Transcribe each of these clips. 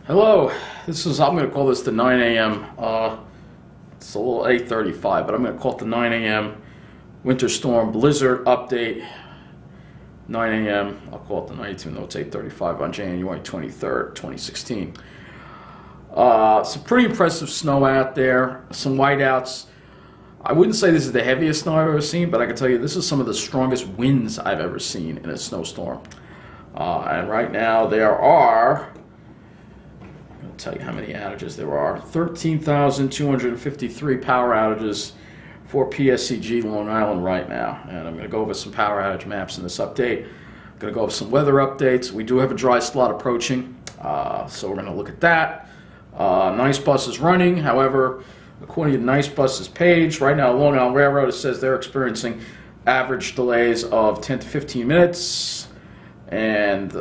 Hello, I'm going to call this the 9 a.m. It's a little 8:35, but I'm going to call it the 9 a.m. winter storm blizzard update. 9 a.m. I'll call it the night, even though it's 8:35 on January 23rd, 2016. Some pretty impressive snow out there, some whiteouts. I wouldn't say this is the heaviest snow I've ever seen, but I can tell you this is some of the strongest winds I've ever seen in a snowstorm. And right now there are, I'm going to tell you how many outages there are. 13,253 power outages for PSCG Long Island right now. And I'm going to go over some power outage maps in this update. I'm going to go over some weather updates. We do have a dry slot approaching, so we're going to look at that. Nice Bus is running. However, according to Nice Bus's page, right now Long Island Railroad, it says they're experiencing average delays of 10 to 15 minutes. And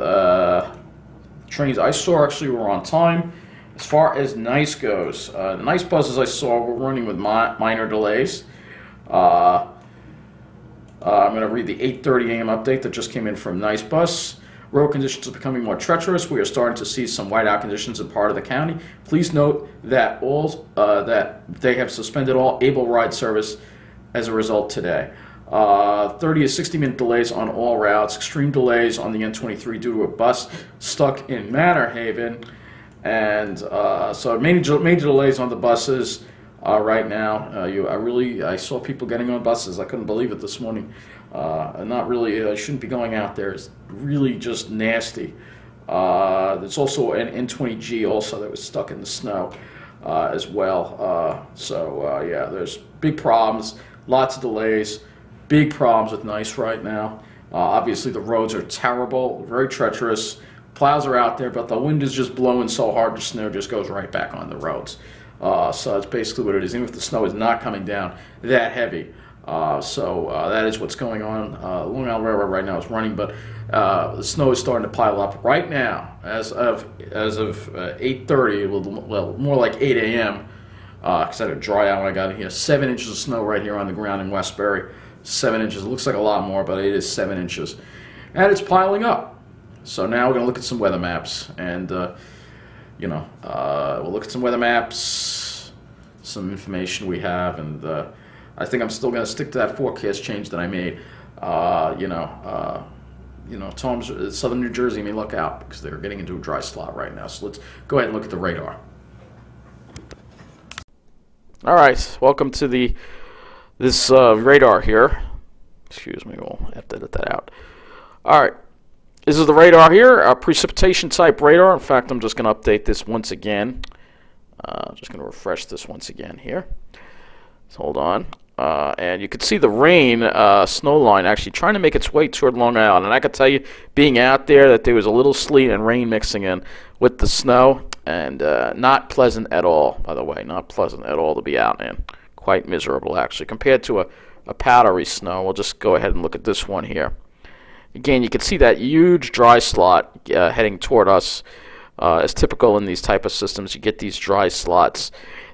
trains I saw actually were on time. As far as Nice goes, the Nice buses I saw were running with minor delays. I'm going to read the 8:30 a.m. update that just came in from Nice Bus. Road conditions are becoming more treacherous. We are starting to see some whiteout conditions in part of the county. Please note that that they have suspended all able ride service as a result today. 30 to 60-minute delays on all routes. Extreme delays on the N23 due to a bus stuck in Manor Haven. And so major delays on the buses right now. I saw people getting on buses. I couldn't believe it this morning. Not really. I shouldn't be going out there. It's really just nasty. There's also an N20G also that was stuck in the snow as well. Yeah, there's big problems. Lots of delays. Big problems with Nice right now. Obviously, the roads are terrible, very treacherous. Plows are out there, but the wind is just blowing so hard the snow just goes right back on the roads. So that's basically what it is, even if the snow is not coming down that heavy. That is what's going on. Long Island Railroad right now is running, but the snow is starting to pile up right now. As of 8:30, well, more like 8 a.m., because I had a dry out when I got in here. 7 inches of snow right here on the ground in Westbury. 7 inches. It looks like a lot more, but it is 7 inches. And it's piling up. So now we're going to look at some weather maps. And, we'll look at some weather maps, some information we have. And I think I'm still going to stick to that forecast change that I made. Tom's, southern New Jersey may look out because they're getting into a dry slot right now. So let's go ahead and look at the radar. All right. Welcome to this radar here. Excuse me, we'll have to edit that out. All right, this is the radar here, a precipitation type radar. In fact, I'm just going to update this once again. Just going to refresh this once again here. So hold on. And you can see the rain snow line actually trying to make its way toward Long Island. And I can tell you, being out there, that there was a little sleet and rain mixing in with the snow. And not pleasant at all, by the way. Not pleasant at all to be out in. Quite miserable, actually, compared to a powdery snow. We'll just go ahead and look at this one here. Again, you can see that huge dry slot heading toward us. As typical in these type of systems, you get these dry slots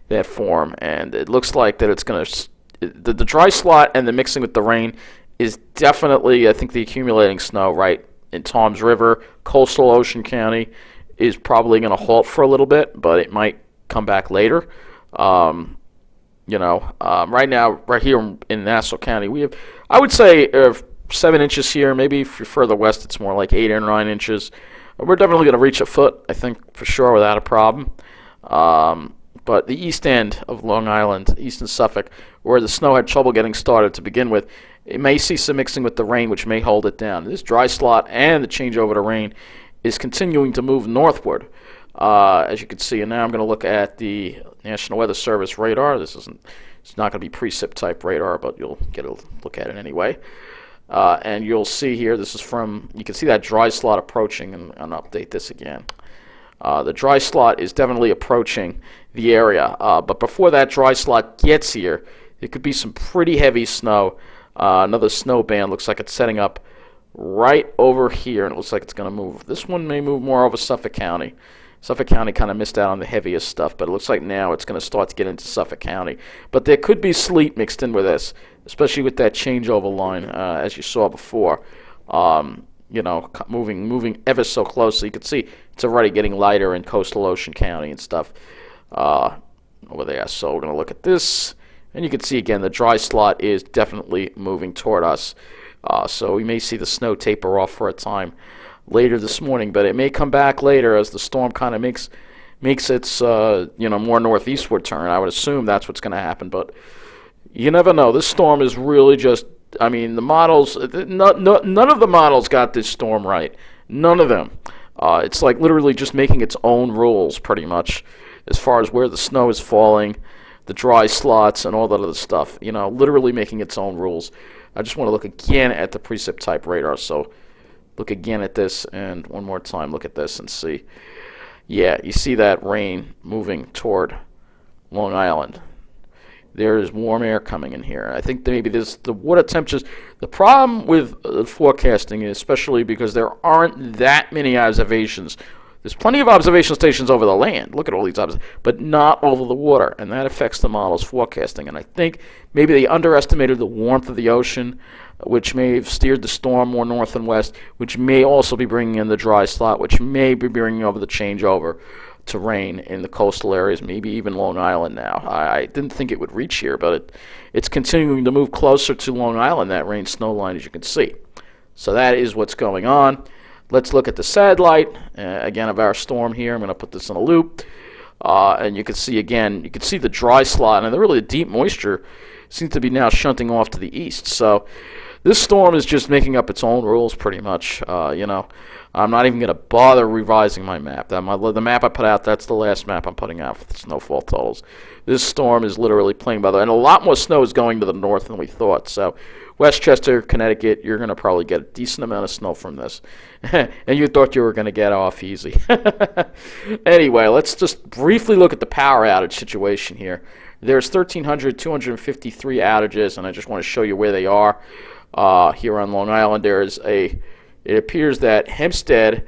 that form, and it looks like that it's going to... The dry slot and the mixing with the rain is definitely, I think, the accumulating snow right in Toms River. Coastal Ocean County is probably going to halt for a little bit, but it might come back later. Right now, right here in Nassau County, we have, I would say, 7 inches here. Maybe if you're further west, it's more like 8 or 9 inches. We're definitely going to reach a foot, I think, for sure, without a problem. But the east end of Long Island, eastern Suffolk, where the snow had trouble getting started to begin with, it may see some mixing with the rain, which may hold it down. This dry slot and the changeover to rain is continuing to move northward, as you can see. And now I'm going to look at the National Weather Service radar. It's not going to be precip type radar, but you'll get a look at it anyway. And you'll see here, this is from, you can see that dry slot approaching, and I'll update this again. The dry slot is definitely approaching the area, but before that dry slot gets here, there could be some pretty heavy snow. Another snow band looks like it's setting up right over here, and it looks like it's going to move. This one may move more over Suffolk County. Suffolk County kind of missed out on the heaviest stuff, but it looks like now it's going to start to get into Suffolk County. But there could be sleet mixed in with this, especially with that changeover line, as you saw before. moving ever so closely. You can see it's already getting lighter in coastal Ocean County and stuff over there. So we're going to look at this, and you can see again the dry slot is definitely moving toward us. So we may see the snow taper off for a time later this morning, but it may come back later as the storm kind of makes its more northeastward turn. I would assume that's what's going to happen, but you never know. This storm is really just, I mean, the models, none of the models got this storm right. None of them. It's like literally just making its own rules, pretty much, as far as where the snow is falling, the dry slots, and all that other stuff. Literally making its own rules. I just want to look again at the precip type radar. So look again at this, and one more time look at this and see. Yeah, you see that rain moving toward Long Island. There is warm air coming in here. I think maybe the water temperatures. The problem with forecasting is, especially because there aren't that many observations. There's plenty of observation stations over the land. Look at all these observations, but not over the water, and that affects the model's forecasting. And I think maybe they underestimated the warmth of the ocean, which may have steered the storm more north and west, which may also be bringing in the dry slot, which may be bringing over the changeover to rain in the coastal areas, maybe even Long Island now. I didn't think it would reach here, but it's continuing to move closer to Long Island, that rain snow line, as you can see. So that is what's going on. Let's look at the satellite, again, of our storm here. I'm going to put this in a loop. And you can see, again, you can see the dry slot, and really the deep moisture seems to be now shunting off to the east. So this storm is just making up its own rules, pretty much. I'm not even going to bother revising my map. The map I put out, that's the last map I'm putting out for the snowfall totals. This storm is literally playing by the... And a lot more snow is going to the north than we thought. So Westchester, Connecticut, you're going to probably get a decent amount of snow from this. And you thought you were going to get off easy. Anyway, let's just briefly look at the power outage situation here. There's 1,253 outages, and I just want to show you where they are. Here on Long Island, it appears that Hempstead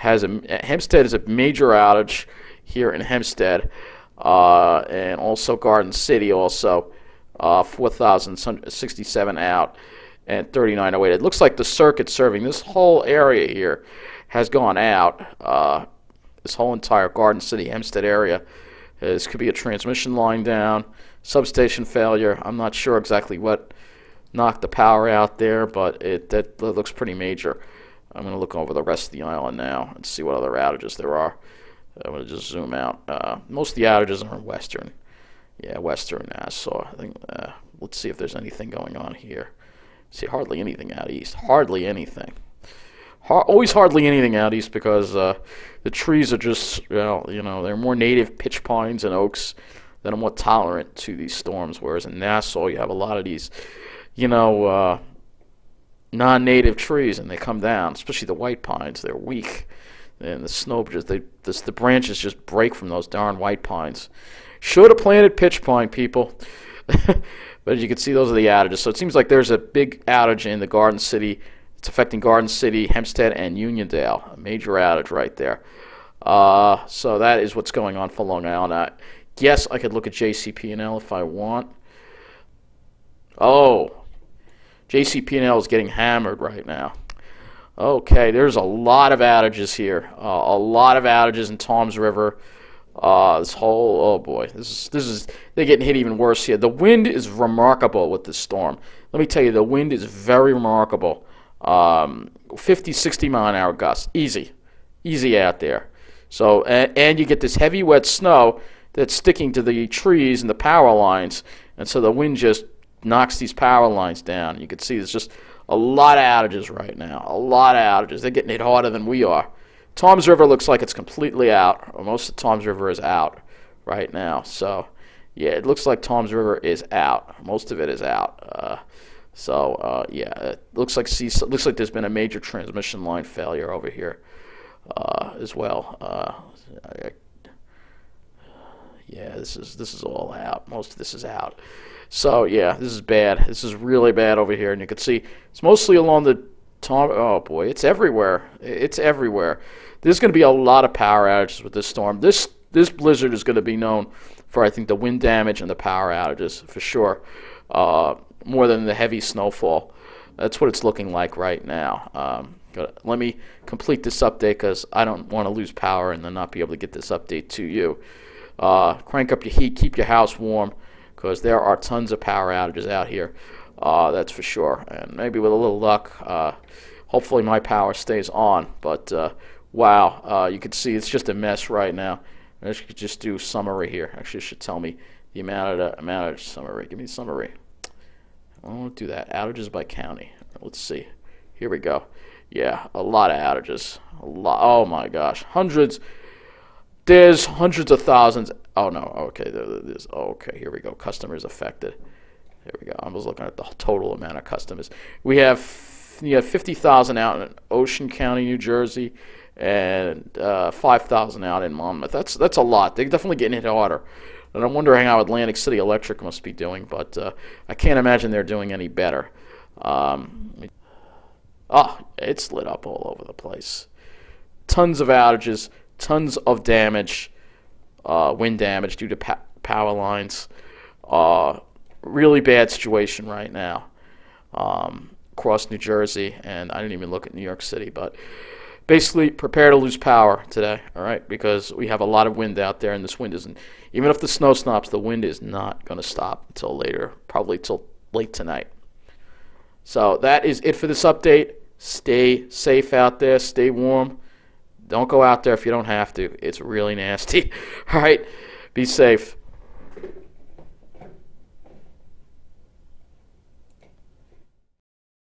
is a major outage here in Hempstead, and also Garden City also 4,067 out and 3,908. It looks like the circuit serving this whole area here has gone out. This whole entire Garden City Hempstead area. This could be a transmission line down, substation failure. I'm not sure exactly what knocked the power out there, but that looks pretty major. I'm going to look over the rest of the island now and see what other outages there are. I'm going to just zoom out. Most of the outages are in western. Yeah, western Nassau. I think. Let's see if there's anything going on here. See, hardly anything out east. Hardly anything. Always hardly anything out east because the trees are just, they're more native pitch pines and oaks that are more tolerant to these storms, whereas in Nassau you have a lot of these, non-native trees, and they come down, especially the white pines. They're weak, and the snow the branches just break from those darn white pines. Should have planted pitch pine, people. But as you can see, those are the outages. So it seems like there's a big outage in the Garden City. It's affecting Garden City, Hempstead, and Uniondale. A major outage right there. So that is what's going on for Long Island. Yes, I could look at JCP&L if I want. Oh, JCP&L is getting hammered right now. Okay, there's a lot of outages here. A lot of outages in Toms River. Oh boy, they're getting hit even worse here. The wind is remarkable with this storm. Let me tell you, the wind is very remarkable. 50, 60 mile an hour gusts, easy out there. So and you get this heavy wet snow that's sticking to the trees and the power lines, and so the wind just knocks these power lines down. You can see there's just a lot of outages right now. A lot of outages. They're getting hit harder than we are. Toms River looks like it's completely out, or most of Toms River is out right now. So, yeah, it looks like Toms River is out. Most of it is out. Yeah, it looks like there's been a major transmission line failure over here as well. Yeah, this is all out. Most of this is out. So yeah, this is bad. This is really bad over here, and you can see it's mostly along the Tom. Oh boy, it's everywhere. It's everywhere. There's going to be a lot of power outages with this storm. This blizzard is going to be known for, I think, the wind damage and the power outages for sure, more than the heavy snowfall. That's what it's looking like right now. Let me complete this update because I don't want to lose power and then not be able to get this update to you. Crank up your heat, keep your house warm, because there are tons of power outages out here. That's for sure. And maybe with a little luck, hopefully my power stays on. But wow, you can see it's just a mess right now. I should just do summary here. Actually, it should tell me the amount of summary. Give me the summary. I won't do that. Outages by county. Let's see. Here we go. Yeah, a lot of outages. A lot. Oh my gosh, hundreds. There's hundreds of thousands. Oh no. Okay, there's. Okay, here we go. Customers affected. There we go. I was looking at the total amount of customers. We have 50,000 out in Ocean County, New Jersey, and 5,000 out in Monmouth. That's a lot. They're definitely getting hit harder. And I'm wondering how Atlantic City Electric must be doing, but I can't imagine they're doing any better. It's lit up all over the place. Tons of outages, tons of damage, wind damage due to power lines. Really bad situation right now across New Jersey, and I didn't even look at New York City, but basically prepare to lose power today, all right, because we have a lot of wind out there, and this wind isn't, even if the snow stops, the wind is not going to stop until later, probably till late tonight. So that is it for this update. Stay safe out there. Stay warm. Don't go out there if you don't have to. It's really nasty. All right. Be safe.